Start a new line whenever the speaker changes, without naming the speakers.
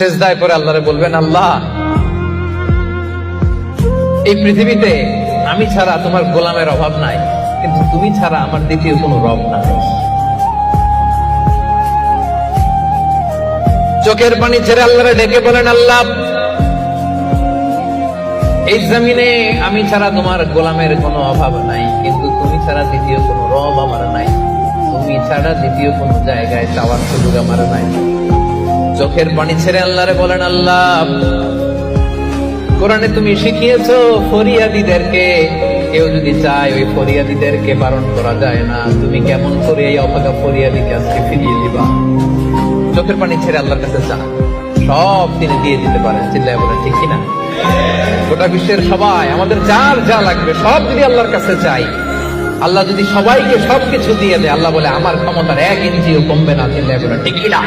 সিজদায় পড়ে আল্লাহরে বলবেন, আল্লাহ এই পৃথিবীতে আমি ছাড়া তোমার গোলামের অভাব নাই, কিন্তু তুমি ছাড়া আমার দ্বিতীয় কোনো রব নাই। চোখের পানি ছেড়ে আল্লাহরে ডেকে বলেন, আল্লাহ এই জমিনে আমি ছাড়া তোমার গোলামের কোনো অভাব নাই, কিন্তু তুমি ছাড়া দ্বিতীয় কোনো রব আমার নাই, তুমি ছাড়া দ্বিতীয় কোনো জায়গায় চাওয়ার সুযোগ আমার নাই। চোখের পানি ছেড়ে আল্লাহরে বলেন, আল্লাহ কোরআনে তুমি শিখিয়েছো ফরিয়াদীদেরকে কেউ যদি চায় ওই ফরিয়াদীদেরকে বারণ করা যায় না, তুমি কেমন করে এই অভাগা ফরিয়াদীকে আজকে ফিরিয়ে দিবা। চোখের পানি ছেড়ে আল্লাহর কাছে চা, সব তিনি দিয়ে দিতে পারেন। চিল্লায় বলেন ঠিক কিনা? গোটা বিশ্বের সবাই আমাদের যার যা লাগবে সব যদি আল্লাহর কাছে চাই, আল্লাহ যদি সবাইকে সবকিছু দিয়ে দেয়, আল্লাহ বলে আমার ক্ষমতার 1 ইঞ্চিও কমবে না। চিল্লায় বলেন ঠিক কিনা?